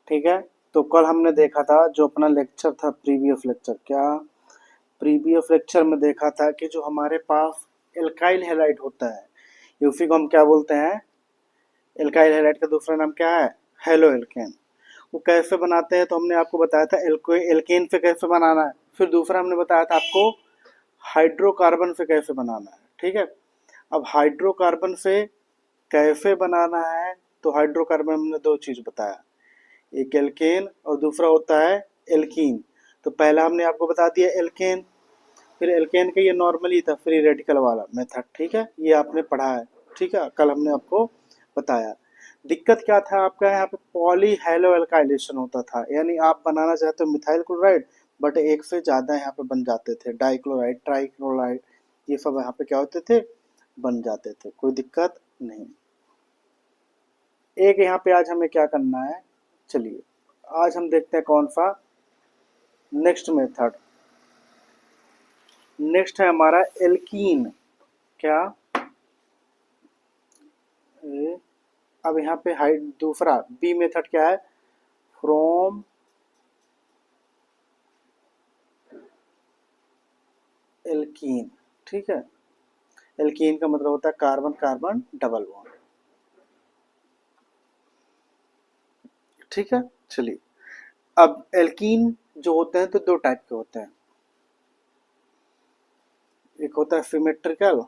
ठीक है। तो कल हमने देखा था जो अपना लेक्चर था, प्रीवियस लेक्चर, क्या प्रीवियस लेक्चर में देखा था कि जो हमारे पास एल्काइल हैलाइड होता है, उसी को हम क्या बोलते हैं, एल्काइल हैलाइड का दूसरा नाम क्या है, हेलो एल्केन। वो कैसे बनाते हैं तो हमने आपको बताया था एल्केन से कैसे बनाना है, फिर दूसरा हमने बताया था आपको हाइड्रोकार्बन से कैसे बनाना है। ठीक है। अब हाइड्रोकार्बन से कैसे बनाना है, तो हाइड्रोकार्बन में हमने दो चीज बताया, एक एल्केन और दूसरा होता है एल्कीन। तो पहला हमने आपको बता दिया एल्केन, फिर एल्केन का ये नॉर्मली था फ्री रेडिकल वाला मेथड। ठीक है, ये आपने पढ़ा है। ठीक है, कल हमने आपको बताया। दिक्कत क्या था आपका, यहाँ पे पॉली हैलो एल्काइलेशन होता था, यानी आप बनाना चाहते हो मिथाइल क्लोराइड, बट एक से ज्यादा यहाँ पे बन जाते थे, डाइक्लोराइड, ट्राइक्लोराइड, ये सब यहाँ पे क्या होते थे, बन जाते थे। कोई दिक्कत नहीं। एक यहाँ पे आज हमें क्या करना है, चलिए आज हम देखते हैं कौन सा नेक्स्ट मेथड। नेक्स्ट है हमारा एल्कीन। क्या ए, अब यहाँ पे हाइड दूसरा बी मेथड क्या है, फ्रॉम एल्कीन। ठीक है, एल्कीन का मतलब होता है कार्बन कार्बन डबल बॉन्ड। ठीक है, चलिए अब एल्कीन जो होते हैं तो दो टाइप के होते हैं, एक होता है सिमेट्रिकल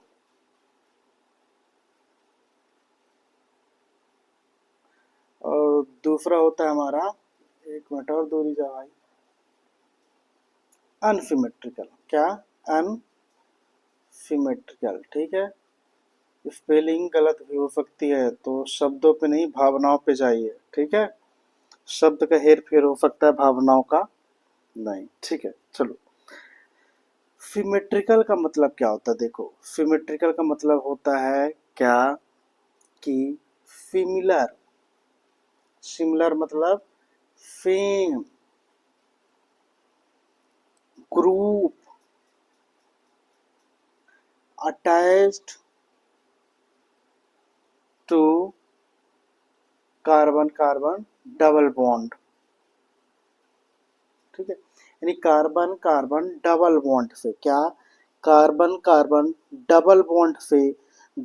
और दूसरा होता है हमारा, एक मिनट और दूरी जा भाई, अनसिमेट्रिकल। क्या, अनसिमेट्रिकल। ठीक है, स्पेलिंग गलत भी हो सकती है तो शब्दों पे नहीं भावनाओं पे जाइए। ठीक है, शब्द का हेर फेर हो सकता है, भावनाओं का नहीं। ठीक है, चलो सिमेट्रिकल का मतलब क्या होता है, देखो सिमेट्रिकल का मतलब होता है क्या कि सिमिलर, सिमिलर मतलब same, group attached to carbon carbon double bond. ठीक है, यानी कार्बन कार्बन डबल बॉन्ड से, क्या, कार्बन कार्बन डबल बॉन्ड से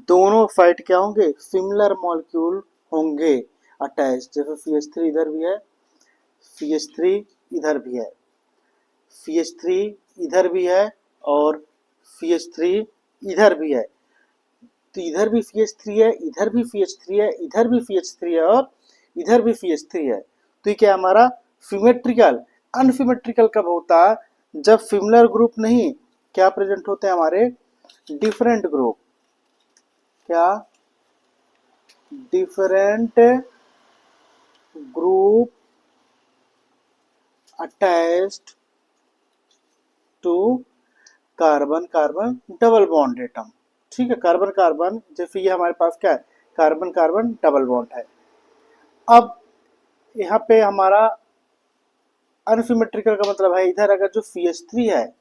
दोनों साइड क्या होंगे, सिमिलर मॉलिक्यूल होंगे अटैच। जैसे सी एच थ्री इधर भी है, सी एच थ्री इधर भी है, सी एच थ्री इधर भी है और सी एच थ्री इधर भी है। तो इधर भी सी एच थ्री है, इधर भी सी एच थ्री है, इधर भी सी एच थ्री है और इधर भी सी एच थ्री है। तो ये क्या हमारा सिमेट्रिकल। अनसिमेट्रिकल कब होता है, जब सिमिलर ग्रुप नहीं, क्या प्रेजेंट होते हैं हमारे, डिफरेंट ग्रुप। क्या, different group attached to carbon carbon double bond atom. ठीक है, कार्बन कार्बन जैसे ये हमारे पास क्या है, कार्बन कार्बन डबल बॉन्ड है। अब यहाँ पे हमारा अनसिमेट्रिकल का मतलब है, इधर अगर जो सी एच थ्री है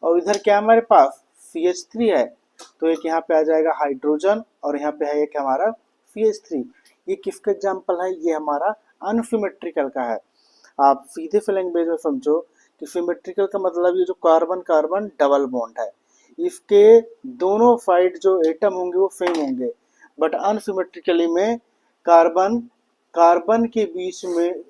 और इधर क्या हमारे पास सी एच थ्री है, तो एक यहाँ पे आ जाएगा हाइड्रोजन और यहाँ पे है एक हमारा सी एच थ्री। ये किसका एग्जाम्पल है, ये हमारा अनसिमेट्रिकल का है। आप सीधे से लैंग्वेज में समझो कि सिमेट्रिकल का मतलब ये जो कार्बन कार्बन डबल बॉन्ड है, इसके दोनों साइड जो एटम होंगे वो सेम होंगे, बट अनसिमेट्रिकली में कार्बन कार्बन के बीच में,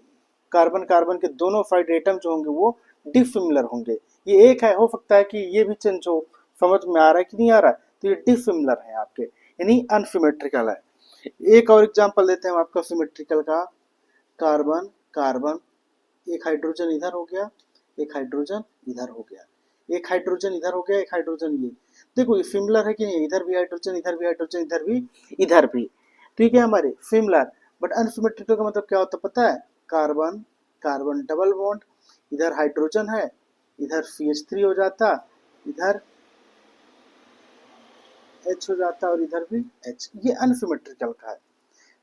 कार्बन कार्बन के दोनों साइड एटम जो होंगे वो डिसिमिलर होंगे। ये एक है, हो सकता है कि ये भी चेंज हो, समझ में आ रहा है कि नहीं आ रहा है, तो ये डिसिमिलर है आपके, यानी अनसिमेट्रिकल है। एक और एग्जांपल देते हैं हम आपका सिमेट्रिकल का, कार्बन कार्बन, एक हाइड्रोजन इधर हो गया, एक हाइड्रोजन इधर हो गया, एक हाइड्रोजन इधर हो गया, एक हाइड्रोजन ये, देखो ये सिमिलर है कि नहीं, इधर भी हाइड्रोजन, इधर भी हाइड्रोजन, इधर भी, इधर भी। तो ये क्या है हमारे सिमिलर। बट अनसिमेट्रिकल का मतलब क्या होता है पता है, कार्बन कार्बन डबल बॉन्ड, इधर हाइड्रोजन है, इधर सी एच थ्री हो जाता, इधर एच हो जाता और इधर भी एच, ये अनसिमेट्रिकल का है।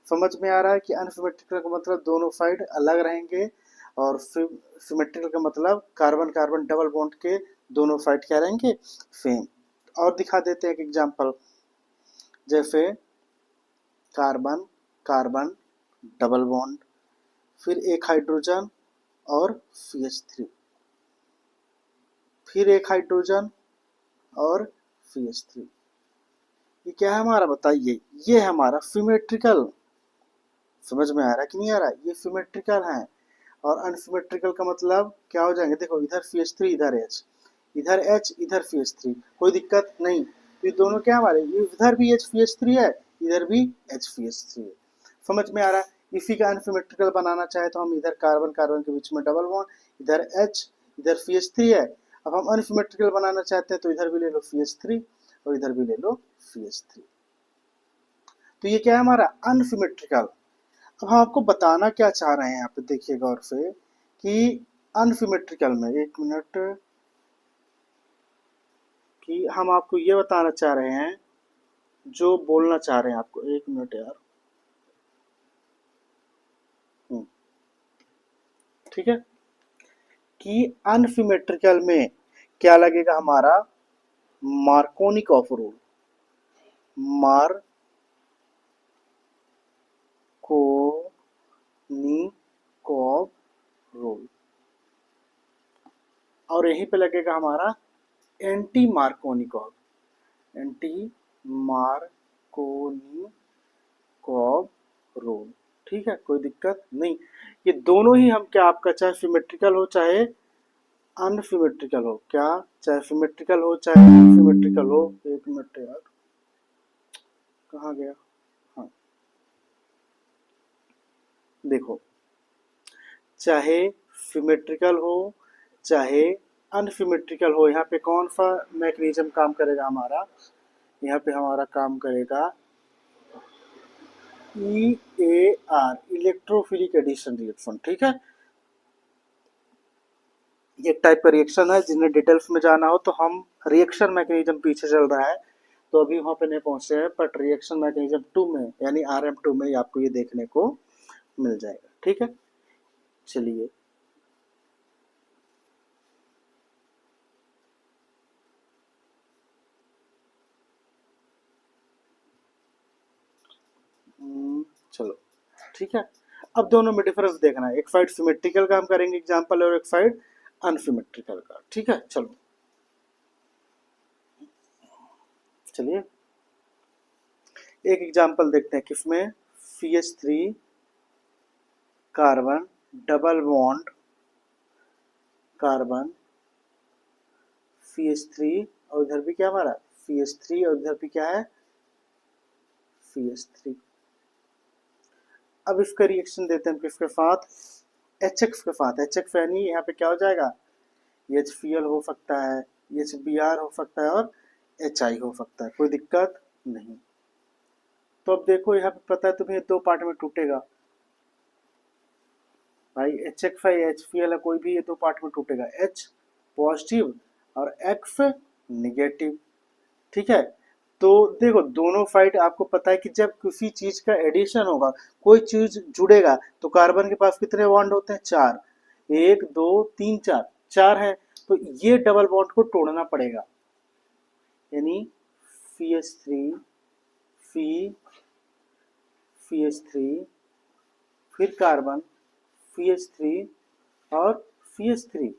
समझ में आ रहा है कि अनसिमेट्रिकल का मतलब दोनों साइड अलग रहेंगे और सिमेट्रिकल का मतलब कार्बन कार्बन डबल बॉन्ड के दोनों साइड क्या रहेंगे, सेम। और दिखा देते हैं एक एग्जांपल, जैसे कार्बन कार्बन डबल बॉन्ड, फिर एक हाइड्रोजन और CH3, फिर एक हाइड्रोजन और CH3। ये क्या है हमारा, बताइए? ये है हमारा सिमेट्रिकल। समझ में आ रहा है कि नहीं आ रहा है? ये सिमेट्रिकल है। और अनसिमेट्रिकल का मतलब क्या हो जाएंगे? देखो, इधर CH3, इधर H, इधर H, इधर CH3, कोई दिक्कत नहीं। तो ये दोनों क्या हमारे, ये इधर भी HCH3 है, इधर भी HCH3 है। समझ में आ रहा है? इसी का अनसिमेट्रिकल बनाना चाहे तो हम इधर कार्बन कार्बन के बीच में डबल बॉन्ड, इधर H, इधर CH3 है। अब हम अनसिमेट्रिकल बनाना चाहते हैं तो इधर भी ले लो CH3 और इधर भी ले लो CH3। तो ये क्या है हमारा अनसिमेट्रिकल। अब हम आपको बताना क्या चाह रहे हैं यहाँ पे, देखिए गौर से कि अनसिमेट्रिकल में, एक मिनट, कि हम आपको ये बताना चाह रहे हैं, जो बोलना चाह रहे हैं आपको, एक मिनट यार। ठीक है, कि अनसिमेट्रिकल में क्या लगेगा हमारा, मार्कोनिकॉफ रूल। Markovnikov rule. और यहीं पे लगेगा हमारा anti Markovnikov, anti Markovnikov rule. ठीक है, कोई दिक्कत नहीं। ये दोनों ही हम क्या, आपका चाहे सिमेट्रिकल हो चाहे अनसिमेट्रिकल हो, क्या चाहे सिमेट्रिकल हो चाहे अनसिमेट्रिकल हो। एक मिनट यार, कहाँ गया? हाँ, देखो, चाहे सिमेट्रिकल हो चाहे अनसिमेट्रिकल हो, यहाँ पे कौन सा मैकेनिज्म काम करेगा हमारा? यहाँ पे हमारा काम करेगा EAR, इलेक्ट्रोफिलिक एडिशन रिएक्शन। ठीक है, ये टाइप का रिएक्शन है। जिन्हें डिटेल्स में जाना हो तो हम, रिएक्शन मैकेनिज्म पीछे चल रहा है तो अभी वहां पे नहीं पहुंचे हैं, बट रिएक्शन मैकेनिज्म 2 में यानी RM2 में आपको ये देखने को मिल जाएगा। ठीक है, चलिए। चलो, ठीक है। अब दोनों में डिफरेंस देखना है, एक साइड सिमेट्रिकल का हम करेंगे एग्जांपल और एक साइड अनसिमेट्रिकल का। ठीक है, चलो चलिए एक एग्जांपल देखते हैं किसमें, CH3 carbon double bond carbon CH3, और इधर भी क्या हमारा CH3 और इधर भी क्या है CH3। अब इसका रिएक्शन देते हैं किसके साथ, HX के साथ। HX यानी यहाँ पे क्या हो जाएगा, HCl हो सकता है, HBr हो सकता है और HI हो सकता है, कोई दिक्कत नहीं। तो अब देखो यहाँ पे पता है तुम्हें दो पार्ट में टूटेगा भाई, HX है HCl है, कोई भी ये दो पार्ट में टूटेगा, H पॉजिटिव और X निगेटिव। ठीक है, तो देखो दोनों साइड आपको पता है कि जब किसी चीज का एडिशन होगा, कोई चीज जुड़ेगा तो कार्बन के पास कितने बॉन्ड होते हैं, 4, 1 2 3 4, 4 है। तो ये डबल बॉन्ड को तोड़ना पड़ेगा, यानी CH3 CH3 फिर कार्बन CH3 और CH3।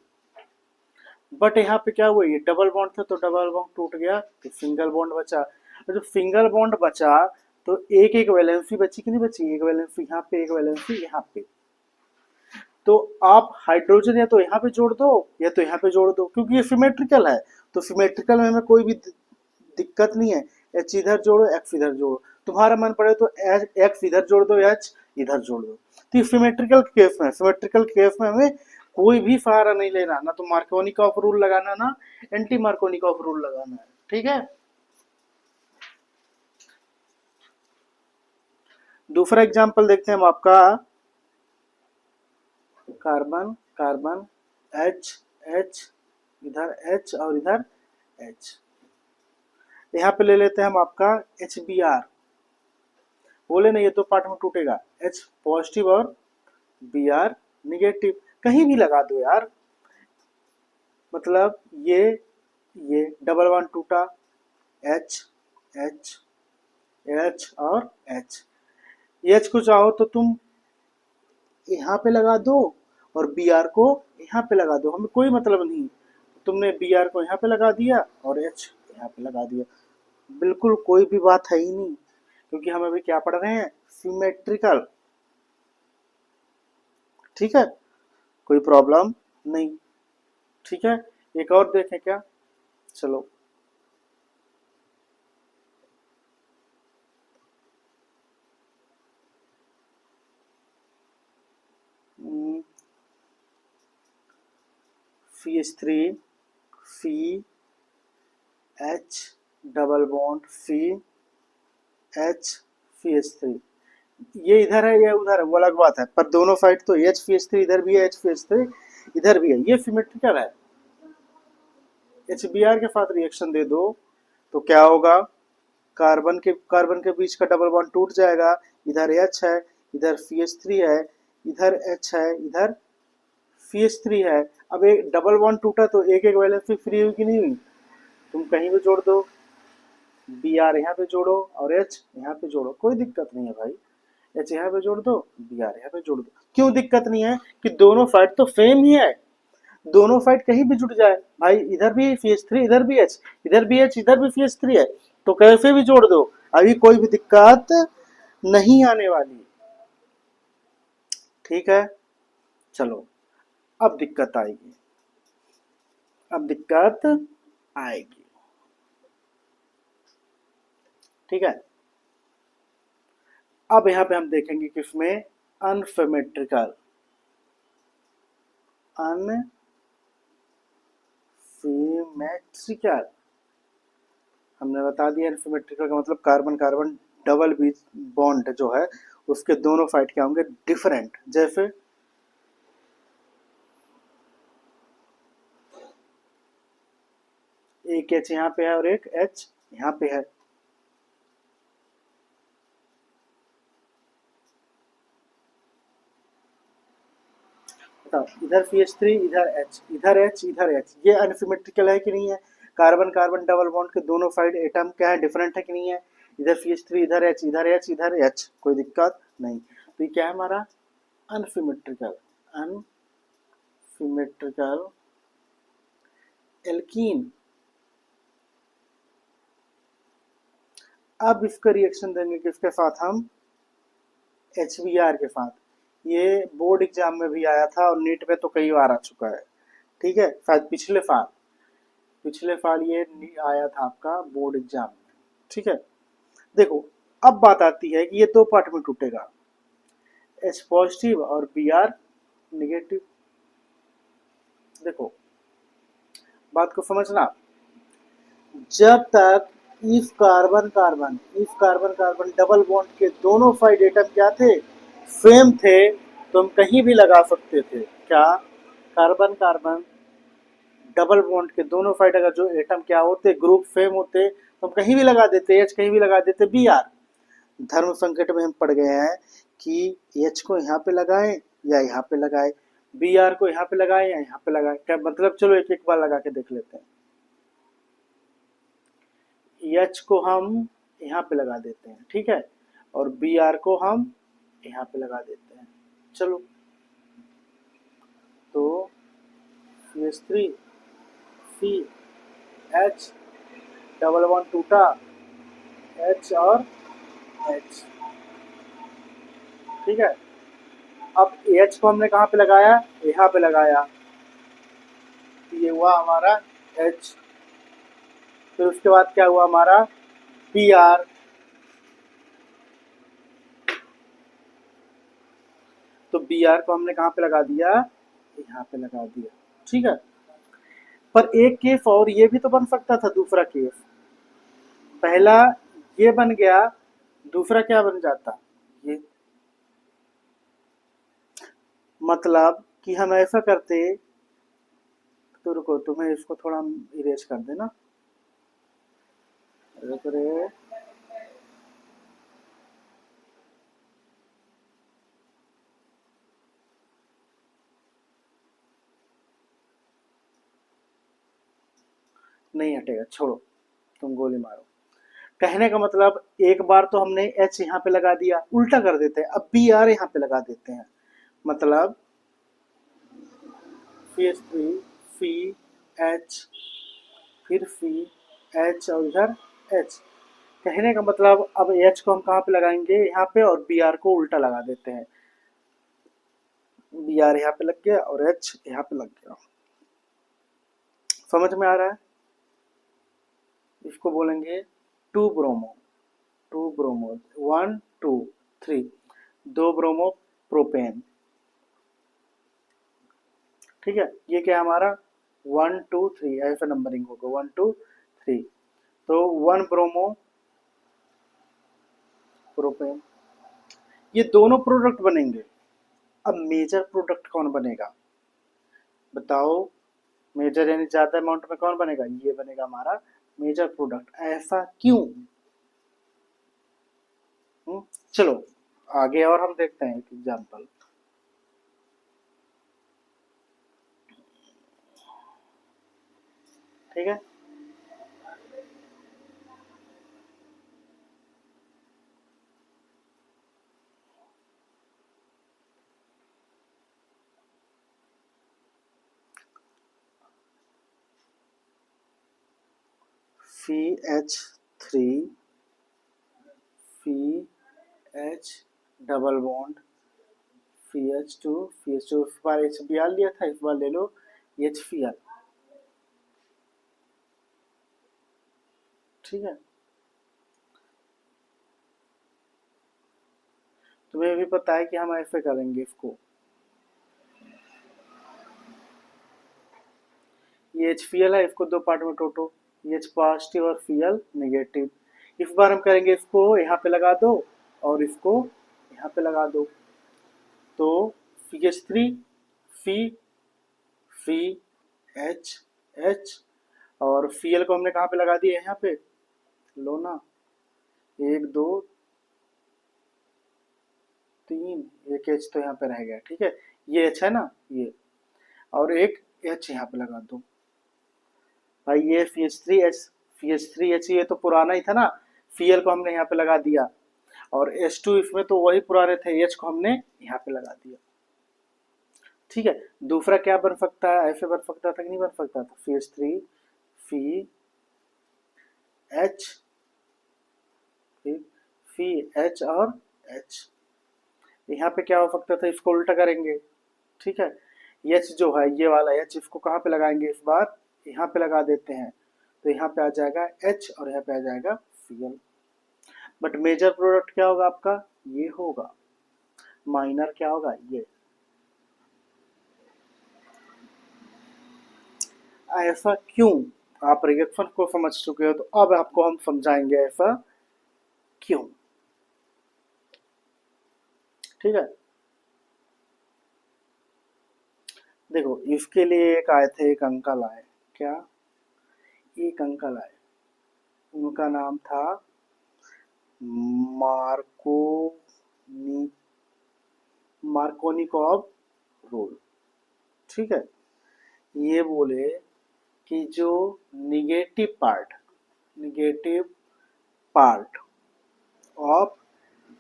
बट यहाँ पे क्या हुआ, ये डबल बॉन्ड था तो डबल बॉन्ड टूट गया तो सिंगल बॉन्ड बचा। और जब सिंगल बॉन्ड बचा तो एक एक वैलेंसी बची कि नहीं बची, एक वैलेंसी यहाँ पे, एक वैलेंसी यहाँ पे। तो आप हाइड्रोजन या तो यहाँ पे जोड़ दो या तो यहाँ पे जोड़ दो, क्योंकि ये सिमेट्रिकल है। तो सिमेट्रिकल में हमें कोई भी दिक्कत नहीं है, H इधर जोड़ो X इधर जोड़ो, तुम्हारा मन पड़े तो X इधर जोड़ दो, H इधर जोड़ दो। तो सिमेट्रिकल केस में, सिमेट्रिकल केस में हमें कोई भी सहारा नहीं लेना, ना तो मार्कोनिकॉफ रूल लगाना ना एंटी मार्कोनिकॉफ रूल लगाना है। ठीक है, दूसरा एग्जांपल देखते हैं हम आपका, कार्बन कार्बन H H, इधर H और इधर H। यहाँ पे ले लेते हैं हम आपका HBr, बोले ना ये दो पार्ट में टूटेगा, H पॉजिटिव और Br निगेटिव, कहीं भी लगा दो यार। मतलब ये डबल वन टूटा, H H H और H, H को चाहो तो तुम यहाँ पे लगा दो और बी आर को यहाँ पे लगा दो, हमें कोई मतलब नहीं। तुमने बी आर को यहाँ पे लगा दिया और एच यहाँ पे लगा दिया, बिल्कुल कोई भी बात है ही नहीं, क्योंकि हम अभी क्या पढ़ रहे हैं, सिमेट्रिकल। ठीक है, कोई प्रॉब्लम नहीं। ठीक है, एक और देखें क्या, चलो। फी एच थ्री, फी एच डबल बॉन्ड फी एच, फी एच थ्री, ये इधर है या उधर है वो अलग बात है, पर दोनों साइड तो एच फी एच थ्री इधर भी है, एच फी एच थ्री इधर भी है, ये सिमेट्रिकल है। एच बी आर के साथ रिएक्शन दे दो तो क्या होगा, कार्बन के बीच का डबल बॉन्ड टूट जाएगा, इधर एच है, इधर सी एच थ्री है, इधर एच है, इधर सी एच थ्री है। अब एक डबल बॉन्ड टूटा तो एक एक वैलेंस भी फ्री हुई कि नहीं हुई, तुम कहीं भी जोड़ दो, बी आर यहाँ पे जोड़ो और एच यहाँ पे जोड़ो, कोई दिक्कत नहीं है भाई। एच यहाँ पे जोड़ दो, बी आर यहाँ पे जोड़ दो, क्यों दिक्कत नहीं है, कि दोनों साइड तो सेम ही है, दोनों साइड कहीं भी जुड़ जाए भाई, इधर भी सी एच थ्री, इधर भी एच, इधर भी एच, इधर भी सी एच थ्री है, तो कैसे भी जोड़ दो, अभी कोई भी दिक्कत नहीं आने वाली। ठीक है, चलो अब दिक्कत आएगी, अब दिक्कत आएगी। ठीक है, अब यहां पे हम देखेंगे कि इसमें अनसिमेट्रिकल, अनसिमेट्रिकल हमने बता दिया, अनसिमेट्रिकल का मतलब कार्बन कार्बन डबल बॉन्ड जो है उसके दोनों साइड क्या होंगे, डिफरेंट। जैसे एक एच यहाँ पे है और एक एच यहाँ पे है, इधर सी एच थ्री, इधर एच, इधर एच, इधर एच, ये अनसिमेट्रिकल है कि नहीं है, कार्बन कार्बन डबल बॉन्ड के दोनों साइड एटम क्या है, डिफरेंट है कि नहीं है, इधर सी एच थ्री, इधर एच, इधर एच, इधर एच, कोई दिक्कत नहीं। तो ये क्या है हमारा अनसिमेट्रिकल, अनसिमेट्रिकल एल्कीन। अब इसका रिएक्शन देंगे किसके साथ, हम एच बी आर के साथ। ये बोर्ड एग्जाम में भी आया था और नीट में तो कई बार आ चुका है। ठीक है, शायद पिछले साल ये आया था आपका बोर्ड एग्जाम में। ठीक है, देखो अब बात आती है कि ये दो पार्ट में टूटेगा, एच पॉजिटिव और बी आर निगेटिव। देखो बात को समझना, जब तक if carbon carbon double bond के दोनों साइड एटम क्या थे, सेम थे, तो हम कहीं भी लगा सकते थे। क्या, कार्बन कार्बन डबल बॉन्ड के दोनों साइड अगर जो एटम क्या होते, ग्रुप सेम होते, तो हम कहीं भी लगा देते, एच कहीं भी लगा देते, बी आर। धर्म संकट में हम पड़ गए हैं कि एच को यहाँ पे लगाएं या यहाँ पे लगाएं, बी आर को यहाँ पे लगाएं या यहाँ पे लगाएं, क्या मतलब, चलो एक एक बार लगा के देख लेते हैं। एच को हम यहाँ पे लगा देते हैं, ठीक है, और बी आर को हम यहाँ पे लगा देते हैं। चलो, तो C H three, C H double one टूटा, एच और एच। ठीक है, अब एच को हमने कहाँ पे लगाया, यहाँ पे लगाया, ये हुआ हमारा एच। फिर उसके बाद क्या हुआ हमारा बी आर, तो बी आर को हमने कहाँ पे लगा दिया, यहाँ पे लगा दिया। ठीक है, पर एक केस और ये भी तो बन सकता था, दूसरा केस, पहला ये बन गया, दूसरा क्या बन जाता, ये, मतलब कि हम ऐसा करते, तो रुको तुम्हें इसको थोड़ा इरेज कर देना, रे नहीं हटेगा, छोड़ो, तुम गोली मारो। कहने का मतलब, एक बार तो हमने एच यहाँ पे लगा दिया, उल्टा कर देते हैं, अब बी आर यहाँ पे लगा देते हैं, मतलब CH3 फी एच, फिर फी एच और इधर एच। कहने का मतलब अब एच को हम कहाँ पे लगाएंगे, यहाँ पे, और बी आर को उल्टा लगा देते हैं। बी आर यहाँ पे लग गया और एच यहाँ पे लग गया। समझ में आ रहा है? इसको बोलेंगे 2 ब्रोमो, 2 ब्रोमो, 1 2 3, 2 ब्रोमो प्रोपेन। ठीक है, ये क्या है हमारा 1 2 3, ऐसा नंबरिंग होगा 1 2 3। तो 1 ब्रोमो प्रोपेन, ये दोनों प्रोडक्ट बनेंगे। अब मेजर प्रोडक्ट कौन बनेगा बताओ? मेजर यानी ज्यादा अमाउंट में कौन बनेगा? ये बनेगा हमारा मेजर प्रोडक्ट। ऐसा क्यों? चलो आगे और हम देखते हैं एक एग्जांपल। ठीक है, फी एच थ्री, फी एच डबल बॉन्ड, फी एच टू, इस बार एच बी आर लिया था, इस बार ले लो एच फी आर। ठीक है, तुम्हें भी पता है कि हम ऐसे करेंगे इसको। ये एच फी एल है, इसको दो पार्ट में टोटो, एच पॉजिटिव और फी एल निगेटिव। इस बार हम करेंगे इसको यहाँ पे लगा दो और इसको यहाँ पे लगा दो। तो फी एच थ्री, फी फी एच एच, और फी एल को हमने कहाँ पे लगा दिया? यहाँ पे लो ना, एक दो तीन, एक एच तो यहाँ पे रह गया। ठीक है, ये एच है ना ये, और एक एच यहाँ पे लगा दो भाई। ये फी एच थ्री एच, फी एच थ्री एच ये तो पुराना ही था ना, फी एल को हमने यहाँ पे लगा दिया, और एच टू इसमें तो वही पुराने थे, एच को हमने यहाँ पे लगा दिया। ठीक है, दूसरा क्या बन सकता है? ऐसे बन सकता था कि नहीं बन सकता था? फी एच थ्री, फी एच, फी एच और एच। यहाँ पे क्या हो सकता था? इसको उल्टा करेंगे। ठीक है, एच जो है ये वाला एच, इसको कहाँ पे लगाएंगे इस बार? यहाँ पे लगा देते हैं, तो यहाँ पे आ जाएगा एच और यहाँ पे आ जाएगा C L. But major product क्या होगा आपका? ये होगा। माइनर क्या होगा? ये। ऐसा क्यों? आप रिएक्शन को समझ चुके हो, तो अब आपको हम समझाएंगे ऐसा क्यों। ठीक है, देखो इसके लिए एक आए थे, एक अंकल आए। क्या? एक अंकल आए, उनका नाम था मार्को मार्कोनिकॉव रूल। ठीक है, ये बोले कि जो negative part, negative part of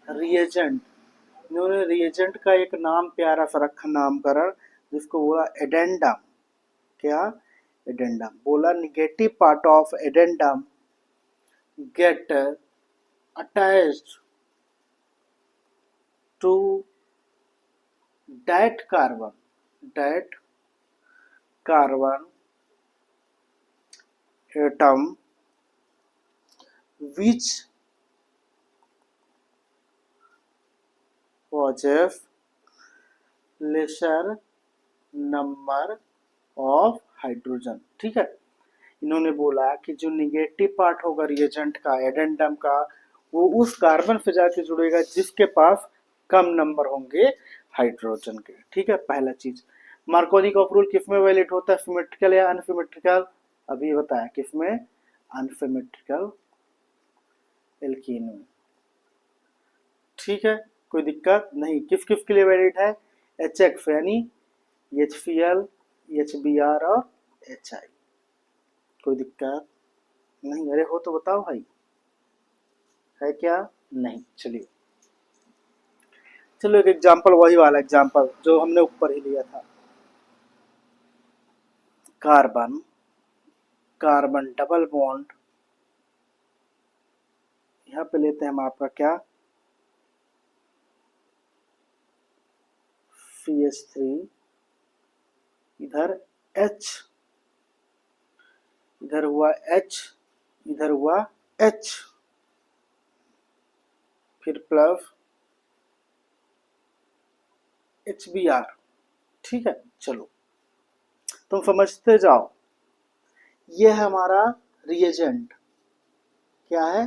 reagent, इन्होंने रिएजेंट का एक नाम प्यारा सा रखा नामकरण, जिसको बोला एडेंडम। क्या? एडेंडम। बोला negative part of addendum get attached to that carbon, that carbon atom which possess lesser number of hydrogen। ठीक है, इन्होंने बोला कि जो निगेटिव पार्ट होगा रिएजेंट का, एडेंडम का, वो उस कार्बन से जाके जुड़ेगा जिसके पास कम नंबर होंगे हाइड्रोजन के। ठीक है, पहला चीज। मार्कोनिकॉफ रूल किस में वैलिड होता है? सिमेट्रिकल या अनसिमेट्रिकल? अभी बताया किस में? अनसिमेट्रिकल एल्कीन में। ठीक है, कोई दिक्कत नहीं। किस किस के लिए वैलिड है? एच एक्स यानी H C L, H B R और एच आई। कोई दिक्कत नहीं? अरे हो तो बताओ भाई, है क्या? नहीं, चलिए चलो एक एग्जांपल, वही वाला एग्जांपल जो हमने ऊपर ही लिया था। कार्बन, कार्बन डबल बॉन्ड, यहाँ पे लेते हैं हम आपका क्या, CH3, इधर H, इधर हुआ H, इधर हुआ H, फिर प्लस HBr। ठीक है, चलो तुम समझते जाओ। ये है हमारा रिएजेंट। क्या है?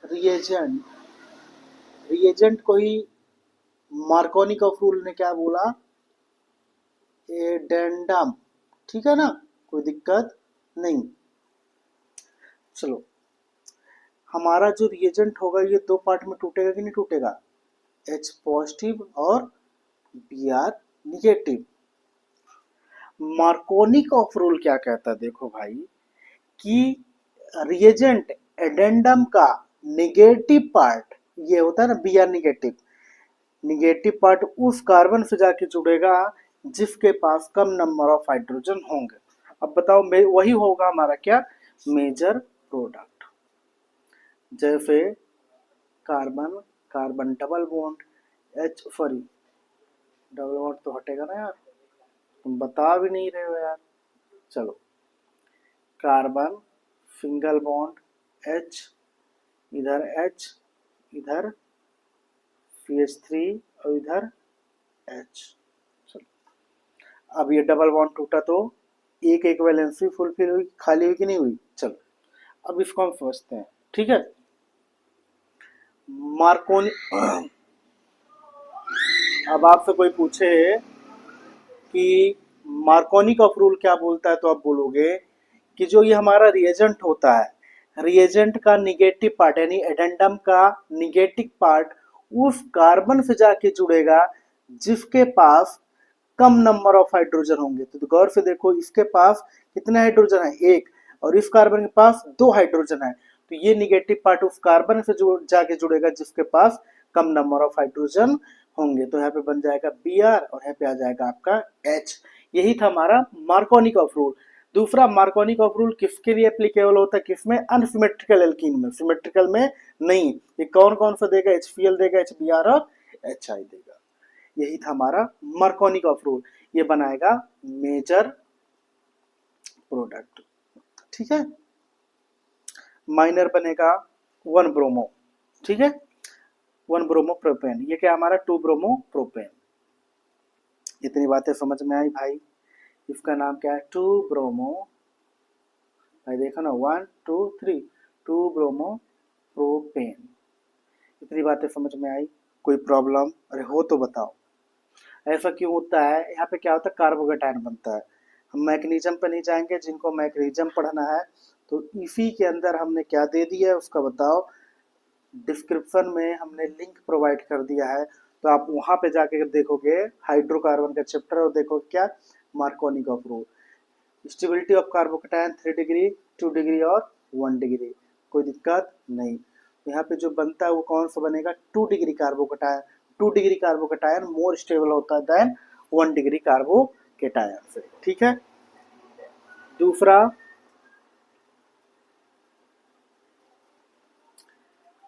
रिएजेंट। रिएजेंट को ही मार्कोनी ऑफ रूल ने क्या बोला? एडेंडम। ठीक है ना, कोई दिक्कत नहीं। चलो, हमारा जो रिएजेंट होगा ये दो पार्ट में टूटेगा कि नहीं टूटेगा? H पॉजिटिव और Br निगेटिव। मार्कोनिक ऑफ रूल क्या कहता है? देखो भाई कि रिएजेंट एडेंडम का निगेटिव पार्ट ये होता है ना, Br निगेटिव, निगेटिव पार्ट उस कार्बन से जाके जुड़ेगा जिसके पास कम नंबर ऑफ हाइड्रोजन होंगे। अब बताओ, वही होगा हमारा क्या, मेजर प्रोडक्ट। जैसे carbon, carbon double bond, sorry double bond तो हटेगा ना यार, तुम बता भी नहीं रहे हो यार। चलो, कार्बन सिंगल बॉन्ड H, इधर H, इधर CH3 और इधर H। चलो, अब ये डबल बॉन्ड टूटा तो एक एक वैलेंसी फुलफिल हुई, खाली हुई कि नहीं हुई? चलो, अब इसको हम समझते हैं। ठीक है, मार्कोनी, अब आपसे कोई पूछे कि मार्कोनिक ऑफ रूल क्या बोलता है, तो आप बोलोगे कि जो ये हमारा रिएजेंट होता है, रिएजेंट का निगेटिव पार्ट यानी एडेंडम का निगेटिव पार्ट उस कार्बन से जाके जुड़ेगा जिसके पास कम नंबर ऑफ हाइड्रोजन होंगे। तो गौर से देखो, इसके पास कितने हाइड्रोजन है? एक, और इस कार्बन के पास दो हाइड्रोजन है। तो ये निगेटिव पार्ट उस कार्बन से जाके जुड़ेगा जिसके पास कम नंबर ऑफ हाइड्रोजन होंगे। तो यहाँ पे बन जाएगा Br और यहाँ पे आ जाएगा आपका H। यही था हमारा मार्कोनिक ऑफ रूल। दूसरा, मार्कोनिक ऑफ रूल किसके लिए एप्लीकेबल होता है? किसमें? अनसिमेट्रिकल एल्कीन में, सिमेट्रिकल में नहीं। ये कौन कौन सा देगा? HCl देगा, HBr और HI देगा। यही था हमारा मार्कोनिक ऑफ रूल। ये बनाएगा मेजर प्रोडक्ट। ठीक है, माइनर बनेगा 1 ब्रोमो। ठीक है, 1 ब्रोमो प्रोपेन। ये क्या हमारा 2 ब्रोमो प्रोपेन। इतनी बातें समझ में आई भाई? इसका नाम क्या है? 2 ब्रोमो। भाई देखो ना, 1 2 3, 2 ब्रोमो प्रोपेन। इतनी बातें समझ में आई? कोई प्रॉब्लम? अरे हो तो बताओ। ऐसा क्यों होता है? यहाँ पे क्या होता है, कार्बोकेटायन बनता है। हम मैकेनिज्म पे नहीं जाएंगे, जिनको मैकेनिज्म पढ़ना है तो इसी के अंदर हमने क्या दे दिया है उसका बताओ। डिस्क्रिप्शन में हमने लिंक प्रोवाइड कर दिया है, तो आप वहां पे जाके देखोगे हाइड्रोकार्बन का चैप्टर और देखो क्या, मार्कोनिक of rule. Stability of carbocation 3 degree, 2 degree और 1 डिग्री। कोई दिक्कत नहीं। यहाँ पे जो बनता है वो कौन सा बनेगा? 2 degree carbocation. 2 degree carbocation more stable होता है देन 1 डिग्री कार्बोकेटायन से। ठीक है, दूसरा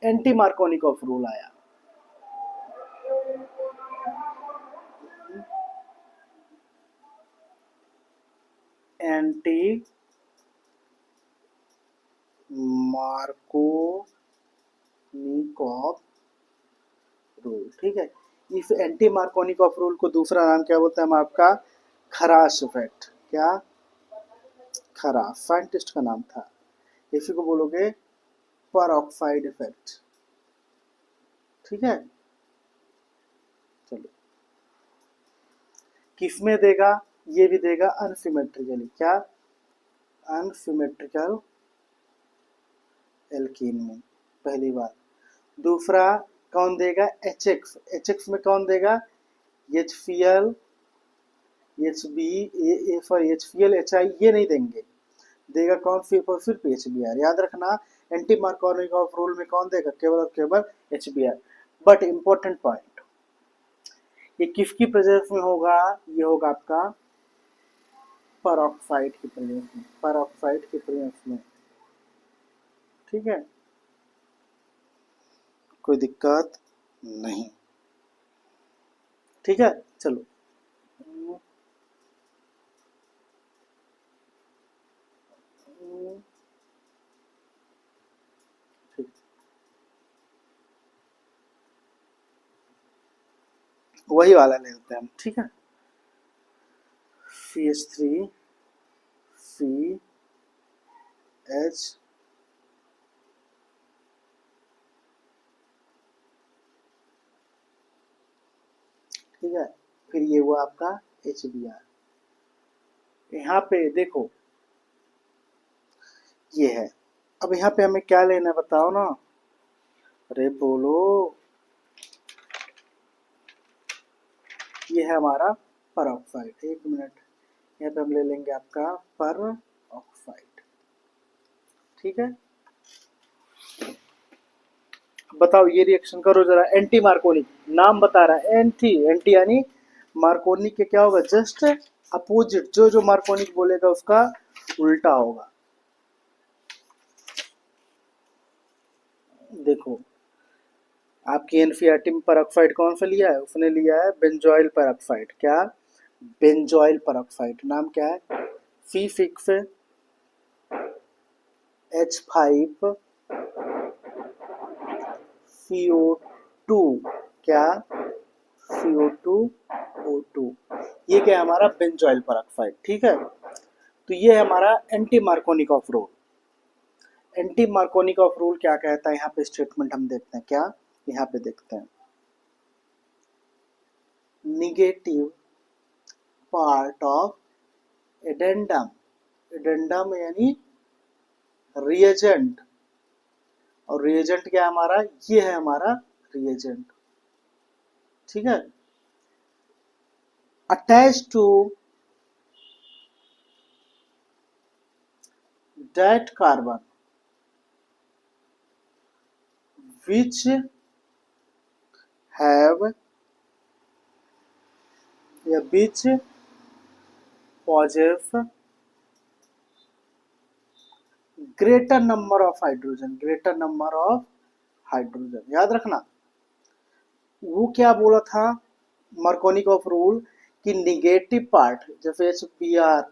एंटी मार्कोनिक ऑफ रूल आया। Anti Markovnikov of rule. ठीक है, इस एंटी मार्कोनिक ऑफ रूल को दूसरा नाम क्या बोलते हैं हम आपका? खराश इफेक्ट। क्या? खराश, साइंटिस्ट का नाम था। इसी को बोलोगे पर ऑक्साइड इफेक्ट। ठीक है, चलो, किसमें देगा? ये भी देगा अनसिमेट्रिकली। क्या? अनसिमेट्रिकल एल्कीन में, पहली बात। दूसरा कौन देगा? HX। HX में कौन देगा? HCl, HB, sorry HCl, HI ये नहीं देंगे। देगा कौन? सिर्फ HBr। याद रखना, एंटी मार्कोनिक ऑफ रूल में कौन देगा? केवल और केवल HBr। बट इंपॉर्टेंट पॉइंट, ये किसकी प्रेजेंस में होगा? ये होगा आपका परऑक्साइड की प्रेजेंस में, परऑक्साइड की प्रेजेंस में। ठीक है, कोई दिक्कत नहीं। ठीक है, चलो। ठीक, वही वाला ले लेते हैं हम। ठीक है, CH3 CH, ठीक है, फिर ये हुआ आपका HBr। यहाँ पे देखो ये है। अब यहाँ पे हमें क्या लेना है बताओ ना? अरे बोलो। ये है हमारा पर ऑक्साइड। एक मिनट, यहाँ पे हम ले लेंगे आपका पर ऑक्साइड। ठीक है, बताओ ये रिएक्शन करो जरा। एंटी मार्कोनिक नाम बता रहा है, एंटी एंटी यानी मार्कोनिक के क्या होगा? Just opposite. जो जो मार्कोनिक बोलेगा उसका उल्टा होगा। देखो आपकी एनसीईआरटी में परऑक्साइड कौन सा लिया है? उसने लिया है बेंजोइल परऑक्साइड। क्या? Benzoyl peroxide. नाम क्या है? C6H5 CO2। क्या? CO2O2। ये क्या है? हमारा बेंजोइल परऑक्साइड। ठीक है, तो ये है हमारा anti Markovnikov of rule. Anti Markovnikov of rule क्या कहता है? यहाँ पे स्टेटमेंट हम देखते हैं। क्या? यहाँ पे देखते हैं, negative part of addendum. Addendum यानी रिएजेंट, और रिएजेंट क्या है हमारा? ये है हमारा रिएजेंट। ठीक है, attach to that carbon which have या which possess greater number of hydrogen, greater number of hydrogen। याद रखना, वो क्या बोला था मार्कोनिक ऑफ रूल कि निगेटिव पार्ट जैसे Br,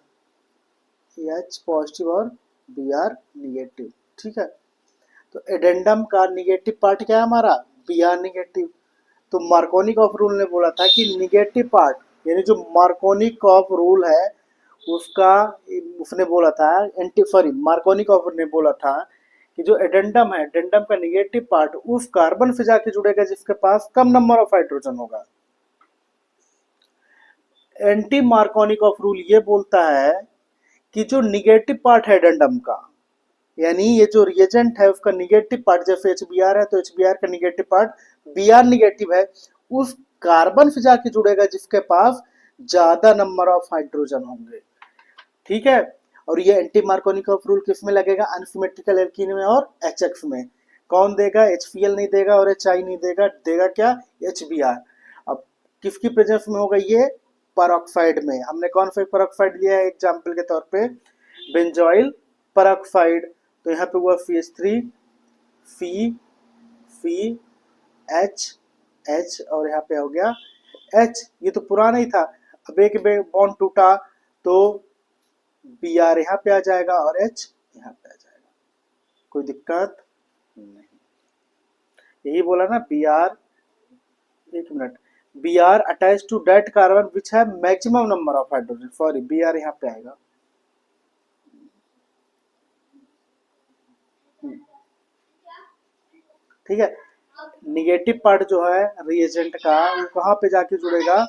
H पॉजिटिव और Br निगेटिव। ठीक है, तो एडेंडम का निगेटिव पार्ट क्या है हमारा? Br negative. तो मार्कोनिक ऑफ रूल ने बोला था कि निगेटिव पार्ट यानी जो मार्कोनिक ऑफ रूल है उसका, उसने बोला था एंटी सॉरी मार्कोनिक ऑफ ने बोला था कि जो एडेंडम है, एडेंडम का निगेटिव पार्ट उस कार्बन से जाके जुड़ेगा जिसके पास कम नंबर ऑफ हाइड्रोजन होगा। एंटी मार्कोनिक ऑफ रूल ये बोलता है कि जो निगेटिव पार्ट है एडेंडम का, यानी ये जो रिएजेंट है उसका निगेटिव पार्ट, जैसे HBr है तो HBr का निगेटिव पार्ट Br निगेटिव है, उस कार्बन से जाके जुड़ेगा जिसके पास ज्यादा नंबर ऑफ हाइड्रोजन होंगे। ठीक है, और ये एंटी मार्कोनिक ऑफ रूल किस में लगेगा? अनसिमेट्रिकल एल्कीन में और HX में। कौन देगा? HCl नहीं देगा और HI नहीं देगा, देगा क्या? HBr। अब किसकी प्रेजेंस में होगा ये? परऑक्साइड में। हमने कौन सा परऑक्साइड लिया है एग्जाम्पल के तौर पे? Benzoyl peroxide. तो यहाँ पे हुआ CH3 CH और यहाँ पे हो गया H। ये तो पुराना ही था, अब एक बॉन्ड टूटा तो Br यहाँ पे आ जाएगा और H यहाँ पे आ जाएगा। कोई दिक्कत नहीं। यही बोला ना Br, एक minute, Br attach to that carbon which है maximum number of hydrogen. Sorry, Br यहाँ पे आएगा। ठीक है, निगेटिव पार्ट जो है रिएजेंट का वो कहाँ पे जाके जुड़ेगा?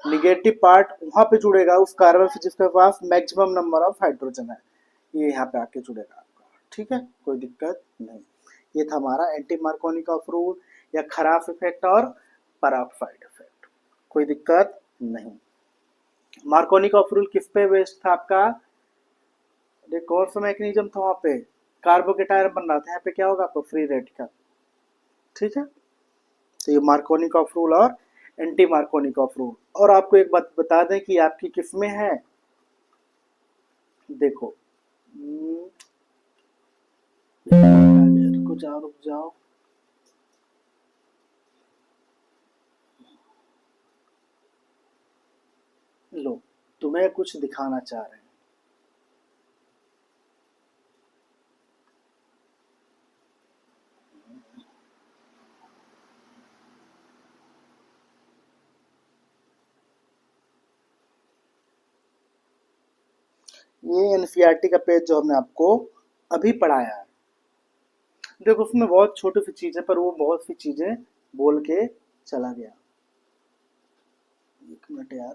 निगेटिव पार्ट वहां पे जुड़ेगा उस कार्बन से जिसके पास मैक्सिमम नंबर ऑफ हाइड्रोजन है, ये यहाँ पे आके जुड़ेगा आपका। ठीक है, कोई दिक्कत नहीं। ये था हमारा एंटी मार्कोनिक ऑफ रूल या खराब इफेक्ट और पराऑक्साइड इफेक्ट। कोई दिक्कत नहीं। मार्कोनिक ऑफ रूल किस पे बेस्ड था आपका? कौन सा मैकेनिज्म था वहां पे? कार्बोकेटायन बन रहा था, यहाँ पे क्या होगा आपको? Free radical. ठीक है, तो ये मार्कोनिक ऑफ रूल और एंटी मार्कोनिकॉफ रूल। और आपको एक बात बता दें कि आपकी किस में है, देखो रुक जाओ रुक जाओ, लो तुम्हें कुछ दिखाना चाह रहे हैं। ये एनसीईआरटी का पेज जो हमने आपको अभी पढ़ाया है, देखो उसमें बहुत छोटी सी चीज है पर वो बहुत सी चीजें बोल के चला गया। एक मिनट यार,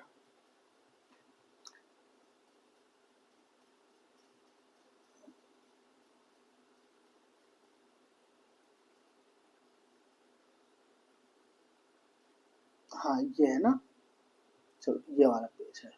हाँ ये है ना, चलो ये वाला पेज है।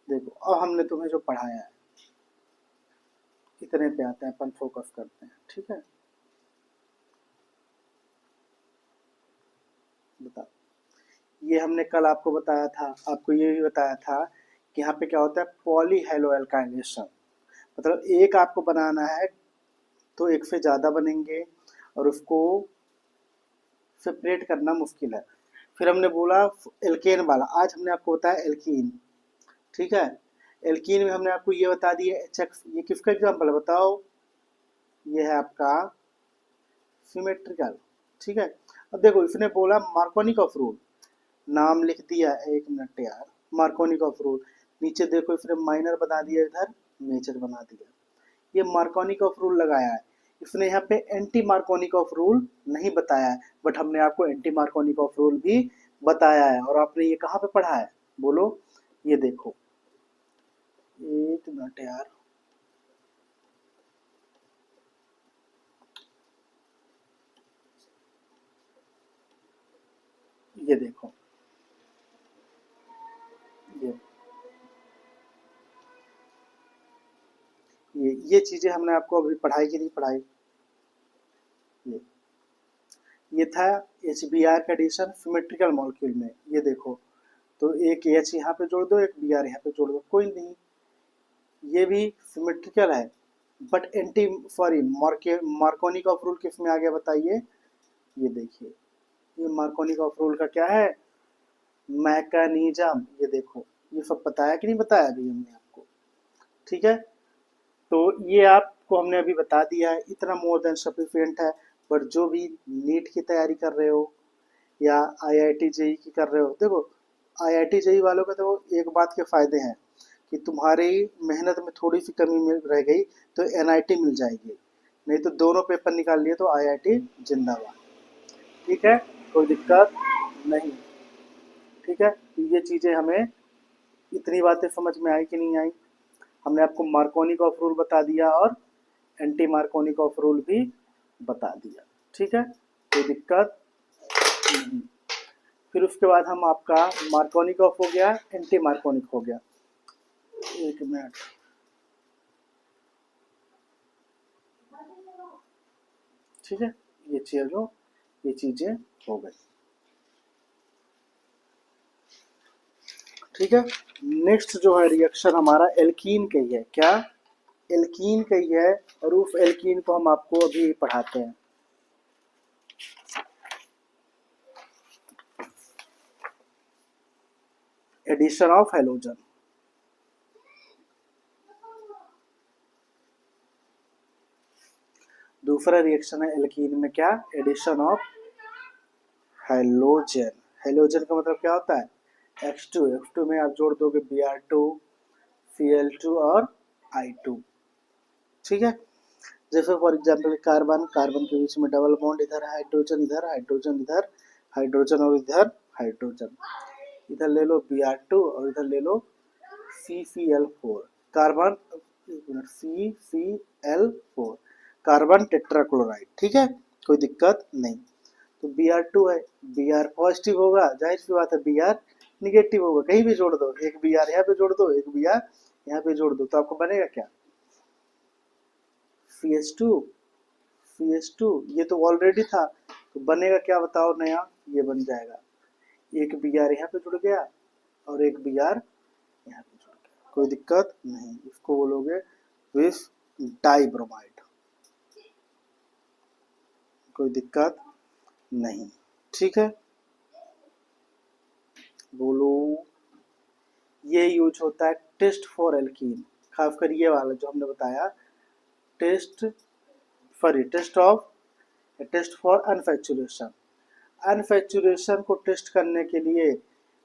देखो अब हमने तुम्हें जो पढ़ाया है इतने पे आते हैं, अपन फोकस करते हैं, ठीक है। बताओ, ये हमने कल आपको बताया था, आपको ये भी बताया था कि यहाँ पे क्या होता है, पॉलीहेलोअल्काइलेशन। मतलब एक आपको बनाना है तो एक से ज़्यादा बनेंगे और उसको सेपरेट करना मुश्किल है। फिर हमने बोला एल्केन वाला, आज हमने आपको बताया एल्कीन, ठीक है। एल्कीन में हमने आपको ये बता दिया एच एक्स, ये किसका एग्जाम्पल है बताओ, ये है आपका सिमेट्रिकल, ठीक है। अब देखो इसने बोला मार्कोनिकॉफ रूल, नाम लिख दिया, एक मिनट यार, मार्कोनिकॉफ रूल, नीचे देखो इसने माइनर बना दिया, इधर मेजर बना दिया, ये मार्कोनिकॉफ रूल लगाया है। इसने यहाँ पे एंटी मार्कोनिकॉफ रूल नहीं बताया है, बट हमने आपको एंटी मार्कोनिकॉफ रूल भी बताया है। और आपने ये कहाँ पे पढ़ा है बोलो, ये देखो, एक मिनट यार, ये देखो, ये ये चीजें हमने आपको अभी पढ़ाई की नहीं पढ़ाई, ये ये था एच बी आर का एडिशन सिमेट्रिकल मॉलिक्यूल में, ये देखो, तो एक एच यहाँ पे जोड़ दो, एक बी आर यहाँ पे जोड़ दो, कोई नहीं, ये भी सिमेट्रिकल है, but anti sorry Markovnikov rule किस में आ गया बताइए, ये देखिए, ये मार्कोनिकॉफ रूल का क्या है, मैकेनिज्म, ये देखो, ये सब बताया कि नहीं बताया अभी हमने आपको, ठीक है। तो ये आपको हमने अभी बता दिया है, इतना मोर देन सफिशिएंट है। बट जो भी नीट की तैयारी कर रहे हो या आईआईटी जेई की कर रहे हो, देखो आईआईटी जेई वालों का तो एक बात के फायदे हैं कि तुम्हारी मेहनत में थोड़ी सी कमी मिल रह गई तो एनआईटी मिल जाएगी, नहीं तो दोनों पेपर निकाल लिए तो आईआईटी जिंदाबाद, ठीक है, कोई दिक्कत नहीं, ठीक है। तो ये चीज़ें हमें, इतनी बातें समझ में आई कि नहीं आई, हमने आपको मार्कोनी ऑफ रूल बता दिया और एंटी मार्कोनी ऑफ रूल भी बता दिया, ठीक है, कोई दिक्कत नहीं। फिर उसके बाद हम आपका मार्कोनिक ऑफ हो गया, एंटी मार्कोनिक हो गया, एक मिनट, ठीक है, ये चीजें हो गई, ठीक है। नेक्स्ट जो है रिएक्शन हमारा एल्कीन का ही है, क्या एल्कीन का ही है, और उस एल्कीन को हम आपको अभी पढ़ाते हैं। एडिशन ऑफ हेलोजन, दूसरा रिएक्शन है एल्कीन में, क्या एडिशन ऑफ हेलोजन। हेलोजन का मतलब क्या होता है, X2, X2 में आप जोड़ दोगे Br2, Cl2 और I2, ठीक है। जैसे फॉर एग्जाम्पल कार्बन, कार्बन के बीच में डबल बॉन्ड, इधर हाइड्रोजन, इधर हाइड्रोजन, इधर हाइड्रोजन और इधर हाइड्रोजन, इधर ले लो Br2 और इधर ले लो CCl4, कार्बन, एक मिनट, CCl4, कार्बन टेट्राक्लोराइड, ठीक है, कोई दिक्कत नहीं। तो Br2 है, Br पॉजिटिव होगा, जाहिर सी बात है Br निगेटिव होगा, कहीं भी जोड़ दो, एक Br यहाँ पे जोड़ दो, एक Br यहाँ पे जोड़ दो, तो आपको बनेगा क्या, CH2, CH2, ये तो ऑलरेडी था, तो बनेगा क्या बताओ नया, ये बन जाएगा, एक Br यहाँ पे जुड़ गया और एक Br यहाँ पे जुड़ गया, कोई दिक्कत नहीं, इसको बोलोगे विथ डाइब्रोमाइड, कोई दिक्कत नहीं, ठीक है। बोलो, ये यूज होता है टेस्ट फॉर एल्कीन, खासकर ये वाला जो हमने बताया, test test of, test for unsaturation, unsaturation को टेस्ट करने के लिए